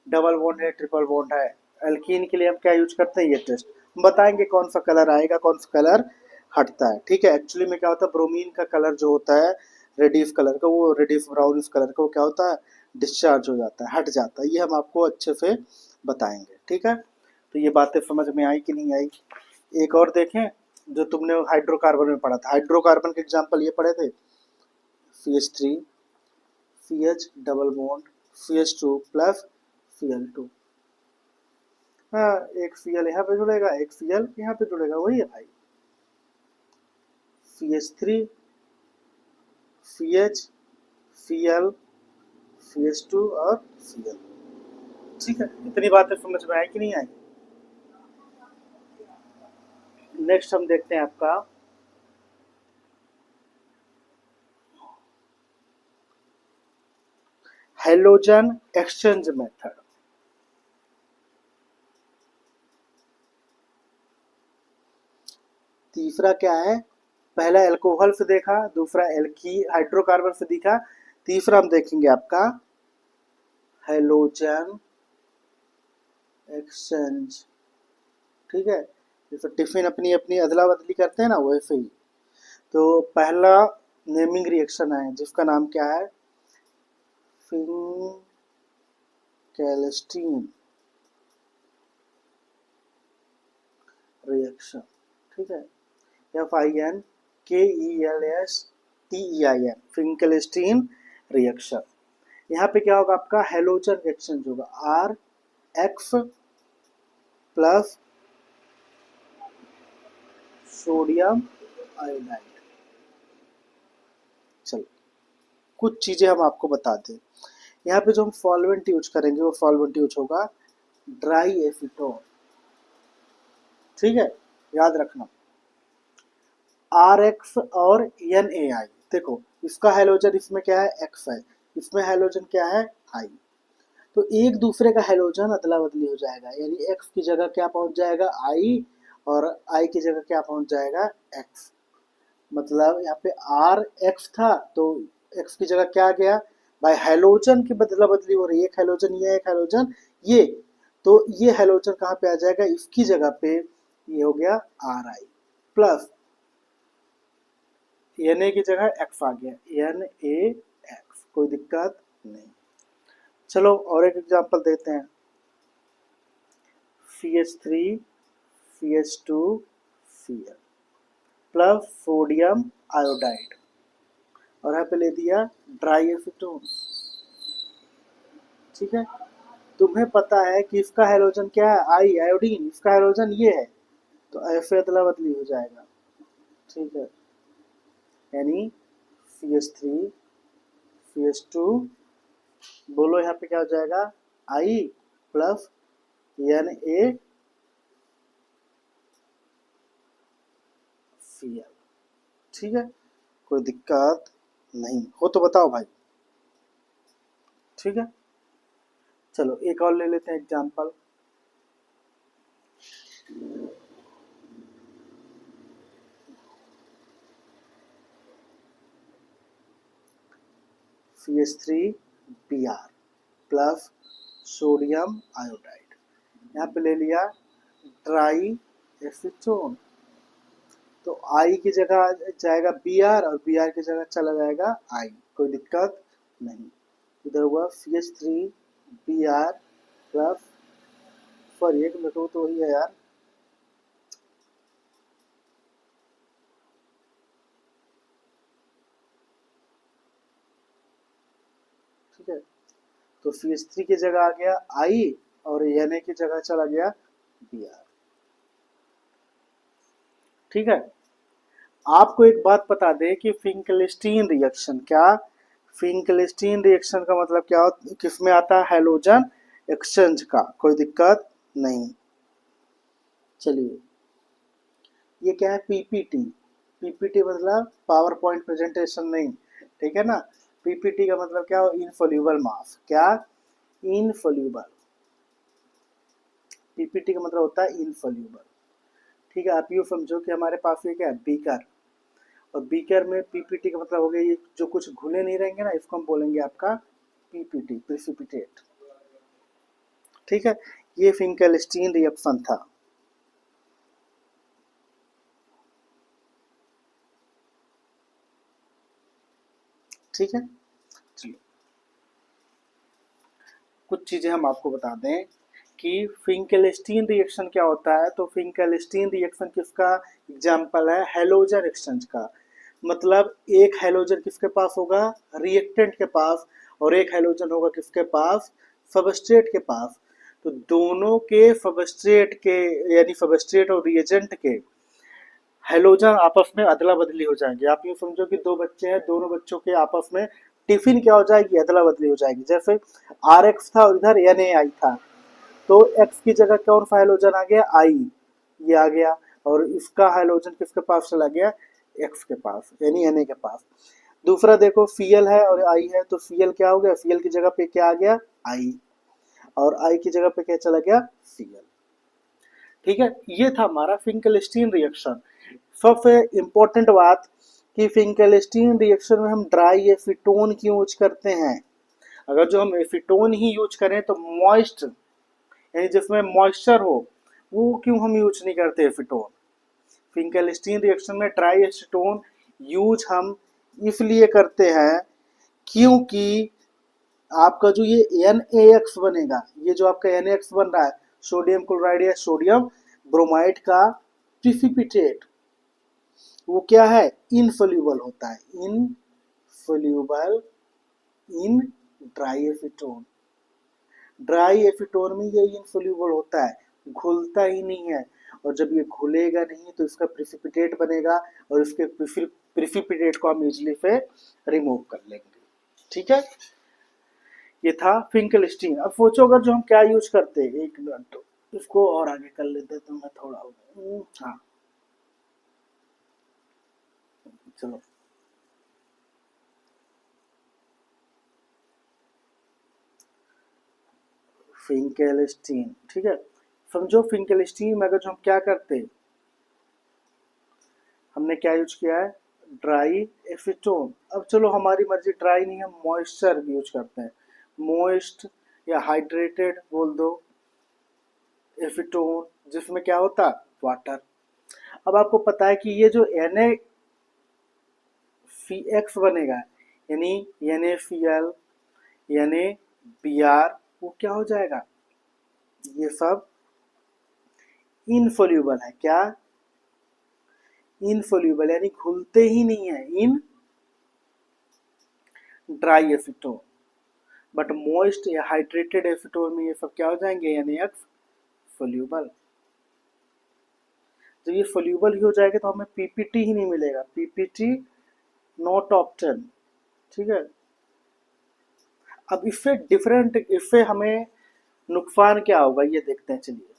डबल बॉन्ड है, ट्रिपल बॉन्ड है, एल्कीन के लिए हम क्या यूज करते हैं, ये टेस्ट हम बताएंगे, कौन सा कलर आएगा, कौन सा कलर हटता है, ठीक है। एक्चुअली में क्या होता है, ब्रोमीन का कलर जो होता है रेडिफ कलर का, वो रेडिफ ब्राउनिश कलर का, वो क्या होता है, डिस्चार्ज हो जाता है, हट जाता है, ये हम आपको अच्छे से बताएंगे, ठीक है। तो ये बातें समझ में आई कि नहीं आई। एक और देखें, जो तुमने हाइड्रोकार्बन में पढ़ा था, हाइड्रोकार्बन के एग्जाम्पल ये पढ़े थे, CH3, CH double bond, CH2 plus Cl2, हाँ, एक Cl यहाँ पे जुड़ेगा, एक Cl यहाँ पे जुड़ेगा, वही है भाई, CH3, CH, Cl, CH2 और Cl, ठीक है। इतनी बातें समझ में आई कि नहीं आई। नेक्स्ट हम देखते हैं आपका हैलोजन एक्सचेंज मेथड। तीसरा क्या है, पहला एल्कोहल से देखा, दूसरा एल्की हाइड्रोकार्बन से दिखा, तीसरा हम देखेंगे आपका हैलोजन एक्सचेंज, ठीक है। जैसे टिफिन अपनी अपनी अदला बदली करते हैं ना, वैसे ही। तो पहला नेमिंग रिएक्शन है जिसका नाम क्या है, फिनकेल्स्टीन रिएक्शन, ठीक है, FINKELSTEIN, फिंकेल्स्टीन रिएक्शन। यहाँ पे क्या होगा, आपका हैलोजन एक्सचेंज होगा, RX प्लस सोडियम आयोडाइड। चलो, कुछ चीजें हम आपको बता दें, यहाँ पे जो हम सॉल्वेंट यूज करेंगे वो सॉल्वेंट यूज होगा ड्राई एसीटोन, ठीक है, याद रखना, RX और NaI, देखो इसका हैलोजन इसमें क्या है, X है, इसमें हैलोजन क्या है, I, तो एक दूसरे का हैलोजन अदला बदली हो जाएगा, यानी X की जगह क्या पहुंच जाएगा, I, और I की जगह क्या पहुंच जाएगा, X, मतलब यहाँ पे RX था तो X की जगह क्या आ गया, भाई हैलोजन की बदला बदली हो रही है, एक हैलोजन ये, एक हैलोजन ये, तो ये हैलोजन कहाँ पे आ जाएगा, इसकी जगह पे ये हो गया RI प्लस Na की जगह X आ गया, NaX, कोई दिक्कत नहीं। चलो और एक एग्जांपल देते हैं, CH3, CH2, Cl plus sodium iodide, और यहाँ पे ले दिया ड्राई एसीटोन, ठीक है। तुम्हें पता है कि इसका हैलोजन क्या है, आई, आयोडीन, इसका हैलोजन ये है, तो ऐसे अदला बदली हो जाएगा, ठीक है, यानी CH3, CH2, बोलो यहाँ पे क्या हो जाएगा, आई प्लस Na Cl, ठीक है, कोई दिक्कत नहीं हो तो बताओ भाई, ठीक है। चलो एक और ले लेते हैं example, CH3Br plus sodium iodide, यहाँ पे ले लिया ड्राई एसीटोन, तो आई की जगह जाएगा बी आर और बी आर की जगह चला जाएगा आई, कोई दिक्कत नहीं। इधर हुआ CH3 B R plus, sorry एक मिनट, वो तो वही है यार, ठीक है। तो CH3 की जगह आ गया आई और Na की जगह चला गया Br, ठीक है। आपको एक बात बता दें कि फिंकलिस्टीन रिएक्शन, क्या फिंकलिस्टीन रिएक्शन का मतलब क्या होता, किसमें आता है, हैलोजन एक्सचेंज का, कोई दिक्कत नहीं। चलिए, ये क्या है, पीपीटी। पीपीटी मतलब पावर पॉइंट प्रेजेंटेशन नहीं, ठीक है ना। पीपीटी का मतलब क्या हो, इनसोल्यूबल मास, क्या, इनसोल्यूबल। पीपीटी का मतलब होता है इनसोल्यूबल, ठीक है। आप यूँ समझो कि हमारे पास ये क्या है, बीकर, और बीकर में पीपीटी का मतलब हो गया ये जो कुछ घुले नहीं रहेंगे ना, इसको हम बोलेंगे आपका पीपीटी, प्रेसिपिटेट, ठीक है। ये फिंकलिस्टीन रिएक्शन था। ठीक है, चलिए कुछ चीजें हम आपको बता दें कि फिंकलिस्टीन रिएक्शन क्या होता है। तो फिंकलिस्टीन रिएक्शन किसका एग्जाम्पल है, हेलोजन एक्सचेंज का। मतलब एक हेलोजन किसके पास होगा, रिएक्टेंट के पास, और एक हेलोजन होगा किसके पास, सबस्ट्रेट के पास। तो दोनों के सबस्ट्रेट के, यानी सबस्ट्रेट और रिएजेंट के हेलोजन आपस में अदला बदली हो जाएंगे। आप यूँ समझो कि दो बच्चे हैं, दोनों बच्चों के आपस में टिफिन क्या हो जाएगी, अदला बदली हो जाएगी। जैसे RX था और इधर NaI था, तो X की जगह कौन सा हेलोजन आ गया, I, ये आ गया, और इसका हेलोजन किसके पास चला गया, X के पास, यानी Na के पास। दूसरा देखो Cl है और I है, तो Cl क्या हो गया, Cl की जगह पे क्या आ गया, I, और I की जगह पे क्या चला गया, Cl, ठीक है। ये था हमारा फिंकलिस्टीन रिएक्शन। सबसे इम्पोर्टेंट बात कि फिंकलिस्टीन रिएक्शन में हम ड्राई एसीटोन क्यों यूज करते हैं। अगर जो हम एसीटोन ही यूज करें तो मॉइस्ट, यानी जिसमें मॉइस्चर हो, वो क्यों हम यूज नहीं करते एसीटोन। फिंकलिस्टीन रिएक्शन में ड्राई एसीटोन यूज हम इसलिए करते हैं क्योंकि आपका जो ये NaX बनेगा, ये जो आपका NaX बन रहा है, सोडियम क्लोराइड या सोडियम ब्रोमाइड का प्रिसिपिटेट, वो क्या है, इनसोल्यूबल होता है, insoluble in dry acetone. Dry acetone में ये इनसोल्यूबल होता है, घुलता ही नहीं है, और जब ये घुलेगा नहीं तो इसका प्रिसिपिटेट बनेगा, और इसके प्रिसिपिटेट को हम इजिली से रिमूव कर लेंगे, ठीक है। ये था फिंकलिस्टीन। अब सोचो अगर जो हम क्या यूज करते हैं, एक मिनट इसको और आगे कर लेते तो मैं थोड़ा, हाँ चलो, फिंकलिस्टीन, ठीक है। समझो फिंकलिस्टीन में अगर जो हम क्या करते, हमने क्या यूज किया है, ड्राई एसीटोन। अब चलो हमारी मर्जी, ड्राई नहीं, हम मॉइस्चर यूज करते हैं, मॉइस्ट या हाइड्रेटेड बोल दो एसीटोन, जिसमें क्या होता, वाटर। अब आपको पता है कि ये जो NaCX बनेगा, यानी NaCl, NaBr, वो क्या हो जाएगा, ये सब इनसोल्यूबल है, क्या, इनसोल्यूबल, यानी घुलते ही नहीं है, in dry acetone. But moist या हाइड्रेटेड एसीटोन में ये सब क्या हो जाएंगे, NaX सोल्यूबल। जब ये सोल्यूबल ही हो जाएगा तो हमें पीपीटी ही नहीं मिलेगा, पीपीटी नॉट ऑप्टेन, ठीक है। अब इससे डिफरेंट, इससे हमें नुकसान क्या होगा ये देखते हैं, चलिए।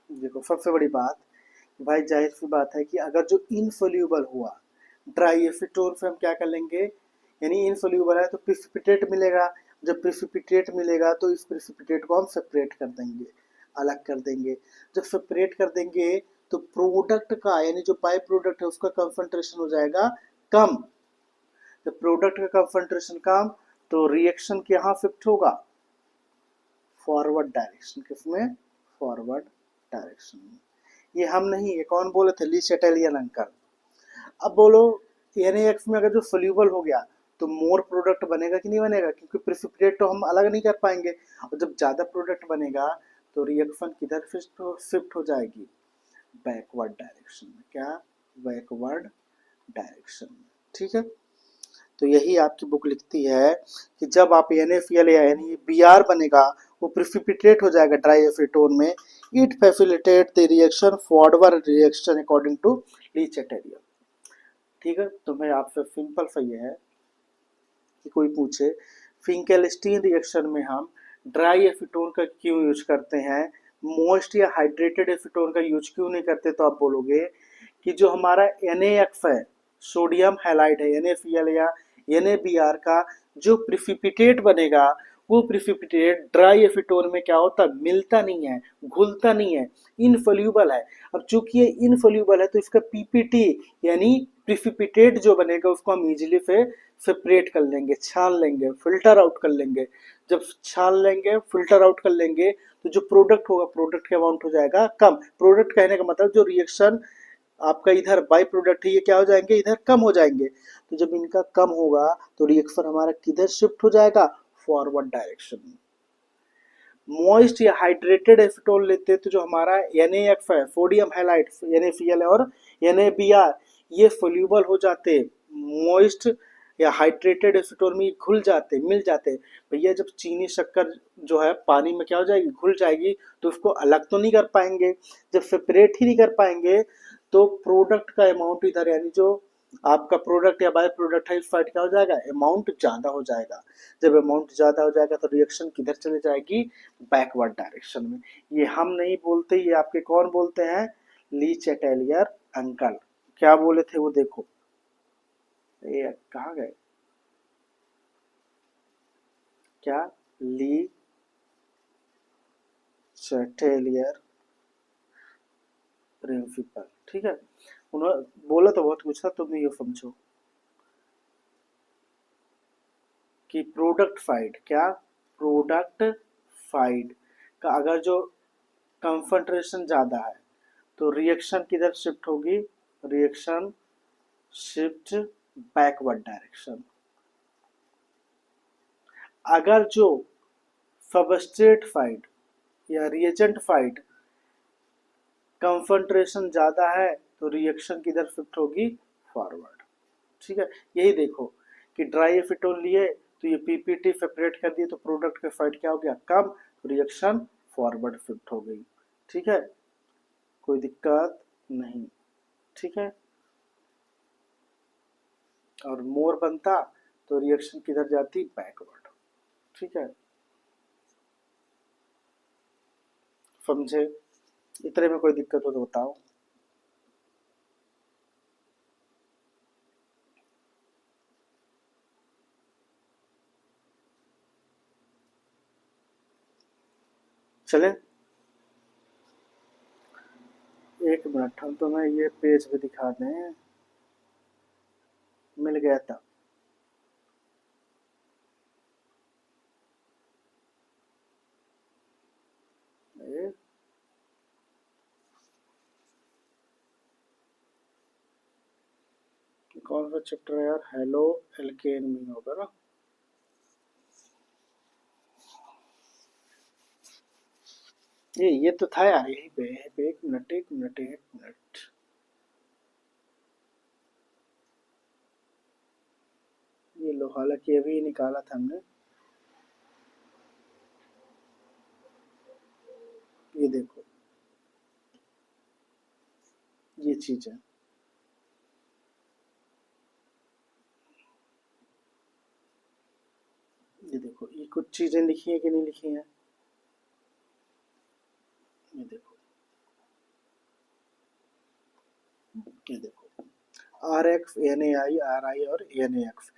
देखो सबसे बड़ी बात, भाई जाहिर सी बात है कि अगर जो इनसोल्यूबल हुआ, ड्राई एसीटोन से हम क्या कर लेंगे, यानी इनसोल्यूबल है तो प्रिसिपिटेट मिलेगा। जब प्रिसिपिटेट मिलेगा तो इस प्रिसिपिटेट को हम सेपरेट कर देंगे, अलग कर देंगे। जब सेपरेट कर देंगे तो प्रोडक्ट का, यानी जो बाय प्रोडक्ट है उसका कंसंट्रेशन हो जाएगा कम। जब प्रोडक्ट का कंसंट्रेशन कम तो रिएक्शन यहाँ शिफ्ट होगा फॉरवर्ड डायरेक्शन, किसमें, फॉरवर्ड डायरेक्शन में। ये हम नहीं, ये कौन बोले थे? ली चैटेलियन अंकल। अब बोलो NaX में अगर जो सोल्यूबल हो गया तो मोर प्रोडक्ट बनेगा कि नहीं बनेगा, क्योंकि प्रिसिपिटेट तो हम अलग नहीं कर पाएंगे, और जब ज़्यादा प्रोडक्ट बनेगा तो रिएक्शन किधर शिफ्ट हो जाएगी? बैकवर्ड डायरेक्शन में। क्या? बैकवर्ड डायरेक्शन में। ठीक है, तो यही आपकी बुक लिखती है कि जब आप NaCl या NaBr बनेगा वो प्रिसिपिटेट हो जाएगा ड्राई एसीटोन में, it facilitate the reaction forward reaction according to Le Chatelier. ठीक है, तो मैं आपसे सिंपल सा ये है कि कोई पूछे फिंकेल्स्टीन रिएक्शन में हम ड्राई एसीटोन का क्यों यूज करते हैं, मोस्ट या हाइड्रेटेड एसीटोन का यूज क्यों नहीं करते, तो आप बोलोगे कि जो हमारा NaX है, सोडियम हैलाइड है, NaCl या NaBr का जो प्रिसिपिटेट बनेगा वो प्रिसिपिटेट ड्राई एसीटोन में क्या होता है? मिलता नहीं है, घुलता नहीं है, इनसोल्यूबल है। अब चूंकि ये इनसोल्यूबल है तो इसका पीपीटी यानी प्रिसिपिटेट जो बनेगा उसको हम इजीली से सेपरेट कर लेंगे, छान लेंगे, फिल्टर आउट कर लेंगे। जब छान लेंगे, फिल्टर आउट कर लेंगे तो जो प्रोडक्ट होगा, प्रोडक्ट का अमाउंट हो जाएगा कम। प्रोडक्ट कहने का मतलब जो रिएक्शन आपका इधर बाई प्रोडक्ट है ये क्या हो जाएंगे? इधर कम हो जाएंगे। तो जब इनका कम होगा तो रिएक्शन हमारा किधर शिफ्ट हो जाएगा? फॉरवर्ड डायरेक्शन में। मॉइस्ट या हाइड्रेटेड एसीटोन लेते तो जो हमारा NaX है, सोडियम हैलाइड, NaCl और NaBr, ये सोल्यूबल हो जाते मॉइस्ट या हाइड्रेटेड एसीटोन में, घुल जाते, मिल जाते। भैया जब चीनी शक्कर जो है पानी में क्या हो जाएगी? घुल जाएगी, तो उसको अलग तो नहीं कर पाएंगे। जब सेपरेट ही नहीं कर पाएंगे तो प्रोडक्ट का अमाउंट इधर यानी जो आपका प्रोडक्ट या बाय प्रोडक्ट है इस साइड क्या हो जाएगा? अमाउंट ज़्यादा हो जाएगा। जब अमाउंट ज़्यादा हो जाएगा तो रिएक्शन किधर चले जाएगी? बैकवर्ड डायरेक्शन में। ये हम नहीं बोलते, ये आपके कौन बोलते हैं? ली चैटेलियर अंकल। क्या बोले थे वो देखो, ये कहाँ गए? क्या? ली चैटेलियर प्रिंसिपल। ठीक है, उन्होंने बोला तो बहुत कुछ था, तुम ये समझो कि प्रोडक्ट साइड, क्या? प्रोडक्ट साइड का अगर जो कंसंट्रेशन ज़्यादा है तो रिएक्शन किधर शिफ्ट होगी? Reaction shift backward direction. अगर जो सबस्ट्रेट साइड या रिएजेंट साइड कंसंट्रेशन ज़्यादा है तो रिएक्शन किधर शिफ्ट होगी? फॉरवर्ड। ठीक है, यही देखो कि ड्राई एसीटोन लिए तो ये पीपीटी सेपरेट कर दिए तो प्रोडक्ट का साइड क्या हो गया? कम, रिएक्शन फॉरवर्ड शिफ्ट हो गई। ठीक है, कोई दिक्कत नहीं। ठीक है, और मोर बनता तो रिएक्शन किधर जाती? बैकवर्ड। ठीक है, समझे? इतने में कोई दिक्कत हो तो बताओ। चले, एक मिनट, हम तुम्हें ये पेज भी दिखा दें। मिल गया था। कौन सा चैप्टर है यार? हेलो एल्केन में होगा ना? ये तो था यार, यही पे। एक मिनट, एक मिनट, एक मिनट। ये लो, हालांकि अभी निकाला था हमने। ये देखो, ये चीज है। ये देखो, ये कुछ चीजें लिखी है कि नहीं लिखी है? ये देखो, ये देखो, RX, NaI, RI और NaX।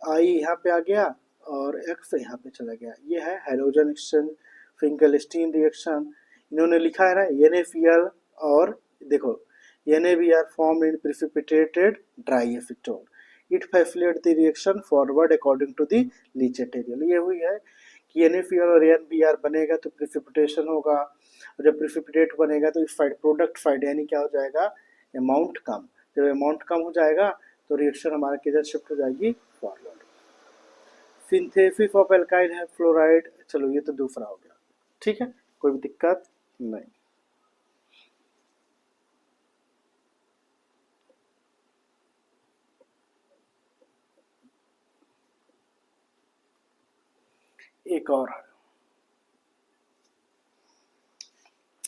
आई यहाँ पे आ गया और एक्स यहाँ पे चला गया। ये है हाइड्रोजन एक्सचेंज फिंकेल्स्टीन रिएक्शन। इन्होंने लिखा है ना NaCl, और देखो NaBr form in precipitated dry acetone, it facilitate the reaction forward according to the Le Chatelier. ये हुई है कि NaCl और NBr बनेगा तो प्रिसिपिटेशन होगा, जब प्रिसिपिटेट बनेगा तो इफाइड प्रोडक्ट फाइड, यानी क्या हो जाएगा, अमाउंट कम। जब अमाउंट कम हो जाएगा तो रिएक्शन हमारा किधर शिफ्ट हो जाएगी, forward. Synthesis of alkyl fluoride, चलो ये तो दूसरा हो गया, ठीक है, कोई भी दिक्कत नहीं। एक और है,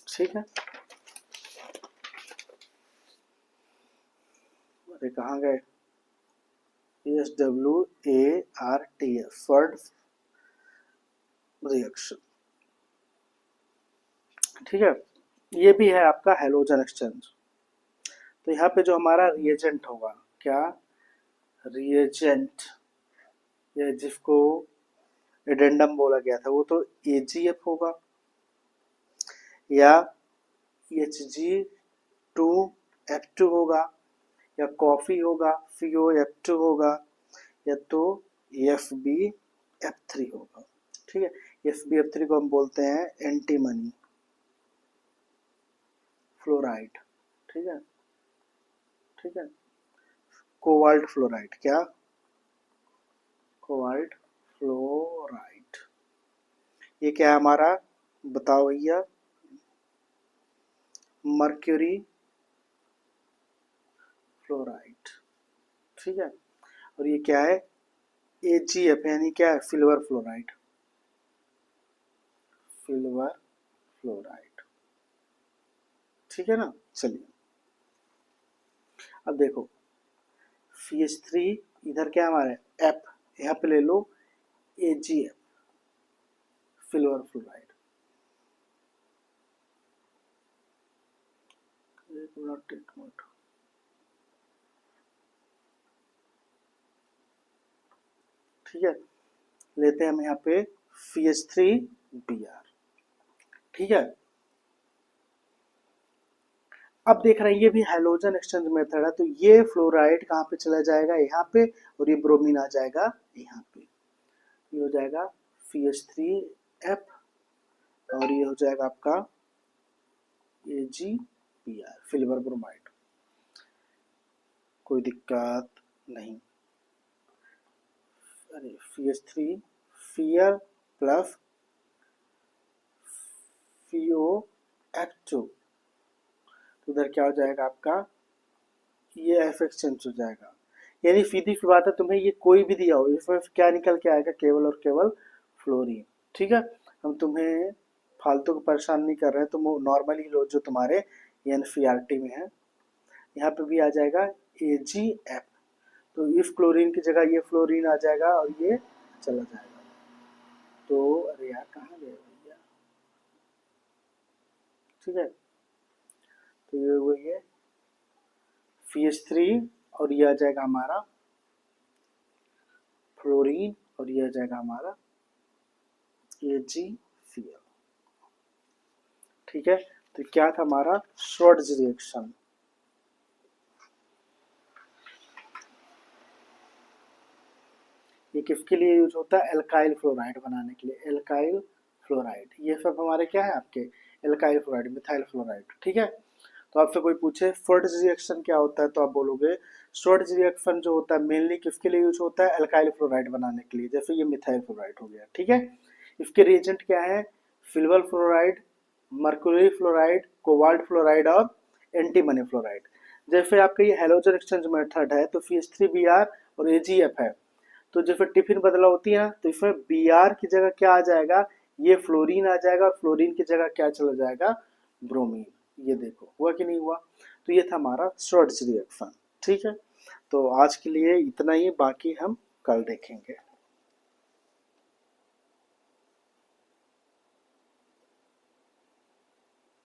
ठीक है, अरे कहाँ गए, SWARTS, फर्ड रिएक्शन, ठीक है, ये भी है आपका हैलोजन एक्सचेंज। तो यहाँ पे जो हमारा रिएजेंट होगा, क्या रिएजेंट, या जिसको एडेंडम बोला गया था, वो तो AgF होगा, या Hg2F2 होगा, या कॉफी होगा COF2 होगा, या तो FbF3 होगा, ठीक है। FbF3 को हम बोलते हैं एंटीमनी फ्लोराइड, ठीक है, ठीक है। कोबाल्ट फ्लोराइड, क्या कोबाल्ट फ्लोराइड, ये क्या है हमारा, बताओ भैया, मर्क्यूरी फ्लोराइड, ठीक है। और ये क्या है, AgF, यानी क्या है, सिल्वर फ्लोराइड, सिल्वर फ्लोराइड, ठीक है ना। चलिए अब देखो CH3, इधर क्या हमारा F, यहाँ पे ले लो AgF, सिल्वर फ्लोराइड, एक मिनट, ठीक है, लेते हैं हम यहाँ पे CH3Br, ठीक है। अब देख रहे हैं ये भी हैलोजन एक्सचेंज मेथड है, तो ये फ्लोराइड कहाँ पे चला जाएगा, यहाँ पे, और ये ब्रोमीन आ जाएगा यहाँ पे, ये हो जाएगा CH3F, और ये हो जाएगा आपका AgBr, सिल्वर ब्रोमाइड, कोई दिक्कत नहीं। अरे CH3 Cl प्लस COF2, तो उधर क्या हो जाएगा आपका, ये F एक्सचेंज हो जाएगा, यानी सीधी सी बात है, तुम्हें ये कोई भी दिया हो इसमें क्या निकल के आएगा, केवल और केवल फ्लोरीन, ठीक है। हम तुम्हें फालतू को परेशान नहीं कर रहे हैं, तुम नॉर्मली लो जो तुम्हारे NCERT में है, यहाँ पे भी आ जाएगा AgF, तो इस क्लोरीन की जगह ये फ्लोरीन आ जाएगा और ये चला जाएगा, तो अरे यार कहाँ गए भैया, ठीक है, तो ये वही है CH3, और ये आ जाएगा हमारा फ्लोरीन, और ये आ जाएगा हमारा AgCl, ठीक है। तो क्या था हमारा श्वार्ट्ज रिएक्शन, ये किसके लिए यूज होता है, एल्काइल फ्लोराइड बनाने के लिए, एल्काइल फ्लोराइड, ये सब हमारे क्या है आपके एल्काइल फ्लोराइड, मिथाइल फ्लोराइड, ठीक है। तो आपसे कोई पूछे श्वार्ट्ज रिएक्शन क्या होता है, तो आप बोलोगे श्वार्ट्ज रिएक्शन जो होता है मेनली किसके लिए यूज होता है, एल्काइल फ्लोराइड बनाने के लिए, जैसे ये मिथाइल फ्लोराइड हो गया, ठीक है। इसके रिएजेंट क्या है, silver fluoride, mercury fluoride, cobalt fluoride और एंटीमनी फ्लोराइड। जैसे आपका ये हैलोजन एक्सचेंज मेथड है तो CH3Br और AgF है, तो जैसे टिफिन बदला होती है तो इसमें Br की जगह क्या आ जाएगा, ये फ्लोरीन आ जाएगा, और फ्लोरीन की जगह क्या चला जाएगा, ब्रोमीन, ये देखो हुआ कि नहीं हुआ। तो ये था हमारा श्वार्ट्ज रिएक्शन, ठीक है। तो आज के लिए इतना ही, बाकी हम कल देखेंगे।